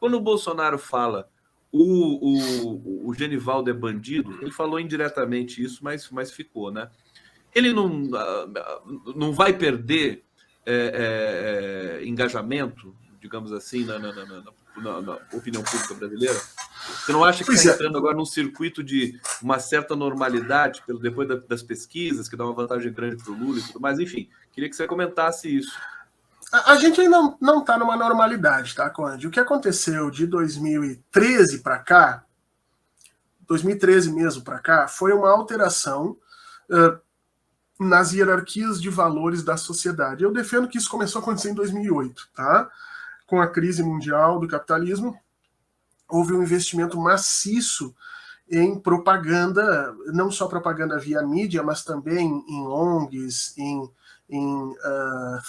Quando o Bolsonaro fala o Genivaldo é bandido, ele falou indiretamente isso, mas ficou, né? Ele não vai perder engajamento, digamos assim, na opinião pública brasileira? Você não acha que está Pois é. entrando agora num circuito de uma certa normalidade, depois das pesquisas, que dá uma vantagem grande para o Lula e tudo mais? Enfim, queria que você comentasse isso. A gente ainda não está numa normalidade, tá, Conde? O que aconteceu de 2013 para cá, 2013 mesmo para cá, foi uma alteração nas hierarquias de valores da sociedade. Eu defendo que isso começou a acontecer em 2008, tá? Com a crise mundial do capitalismo, houve um investimento maciço em propaganda, não só propaganda via mídia, mas também em ONGs, em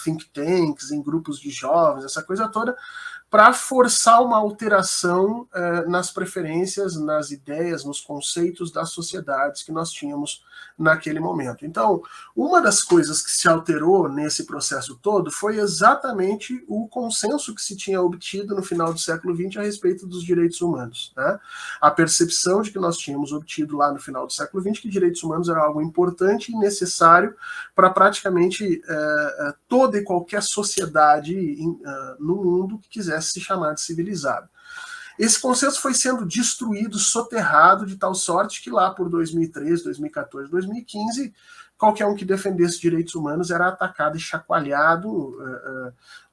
think tanks, em grupos de jovens, essa coisa toda, para forçar uma alteração nas preferências, nas ideias, nos conceitos das sociedades que nós tínhamos naquele momento. Então, uma das coisas que se alterou nesse processo todo foi exatamente o consenso que se tinha obtido no final do século XX a respeito dos direitos humanos, né? A percepção de que nós tínhamos obtido lá no final do século XX que direitos humanos era algo importante e necessário para praticamente toda e qualquer sociedade no mundo que quisesse se chamar de civilizado. Esse consenso foi sendo destruído, soterrado, de tal sorte que lá por 2013, 2014, 2015, qualquer um que defendesse direitos humanos era atacado e chacoalhado,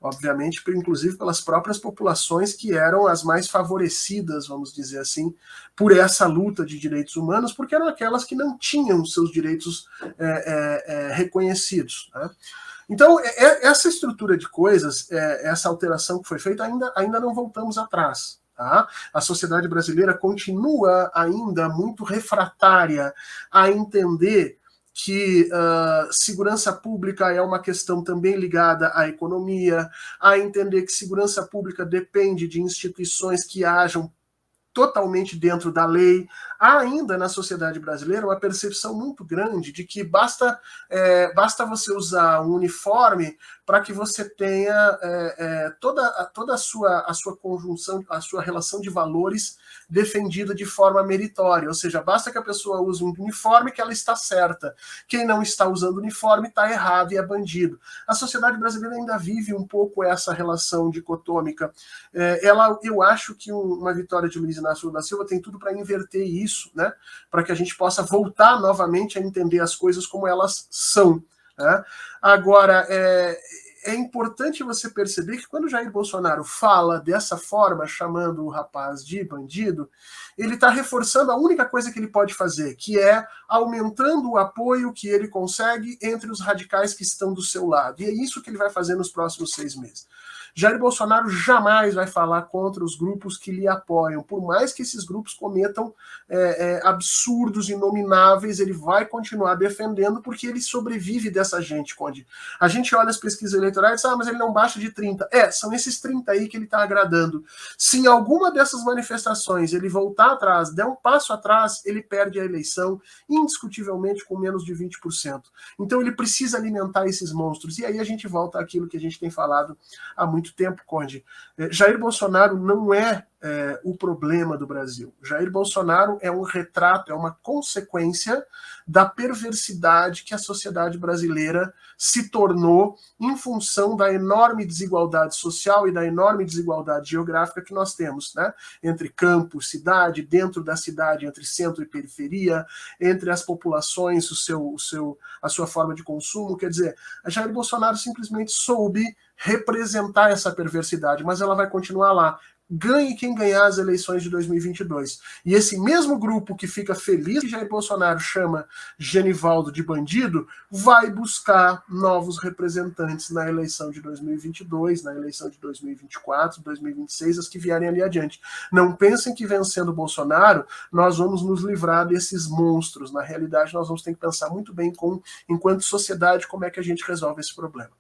obviamente, inclusive pelas próprias populações que eram as mais favorecidas, vamos dizer assim, por essa luta de direitos humanos, porque eram aquelas que não tinham seus direitos reconhecidos, né? Então, essa estrutura de coisas, essa alteração que foi feita, ainda não voltamos atrás. Tá? A sociedade brasileira continua ainda muito refratária a entender que segurança pública é uma questão também ligada à economia, a entender que segurança pública depende de instituições que hajam totalmente dentro da lei. Há ainda na sociedade brasileira uma percepção muito grande de que basta você usar um uniforme para que você tenha toda a sua conjunção, a sua relação de valores defendida de forma meritória, ou seja, basta que a pessoa use um uniforme que ela está certa. Quem não está usando uniforme está errado e é bandido. A sociedade brasileira ainda vive um pouco essa relação dicotômica. Eu acho que uma vitória de Luiz Inácio Lula da Silva tem tudo para inverter isso, né? Para que a gente possa voltar novamente a entender as coisas como elas são, né? Agora, é importante você perceber que quando Jair Bolsonaro fala dessa forma, chamando o rapaz de bandido, ele está reforçando a única coisa que ele pode fazer, que é aumentando o apoio que ele consegue entre os radicais que estão do seu lado. E é isso que ele vai fazer nos próximos 6 meses. Jair Bolsonaro jamais vai falar contra os grupos que lhe apoiam, por mais que esses grupos cometam absurdos inomináveis, ele vai continuar defendendo, porque ele sobrevive dessa gente, Conde. A gente olha as pesquisas eleitorais e diz, mas ele não baixa de 30. São esses 30 aí que ele está agradando. Se em alguma dessas manifestações ele voltar atrás, der um passo atrás, ele perde a eleição, indiscutivelmente com menos de 20%. Então ele precisa alimentar esses monstros. E aí a gente volta àquilo que a gente tem falado há muito tempo, Conde. Jair Bolsonaro não é o problema do Brasil. Jair Bolsonaro é um retrato, é uma consequência da perversidade que a sociedade brasileira se tornou em função da enorme desigualdade social e da enorme desigualdade geográfica que nós temos, né? Entre campo, cidade, dentro da cidade, entre centro e periferia, entre as populações, a sua forma de consumo. Quer dizer, a Jair Bolsonaro simplesmente soube representar essa perversidade, mas ela vai continuar lá. Ganhe quem ganhar as eleições de 2022. E esse mesmo grupo que fica feliz que Jair Bolsonaro chama Genivaldo de bandido, vai buscar novos representantes na eleição de 2022, na eleição de 2024, 2026, as que vierem ali adiante. Não pensem que vencendo Bolsonaro, nós vamos nos livrar desses monstros. Na realidade, nós vamos ter que pensar muito bem enquanto sociedade, como é que a gente resolve esse problema.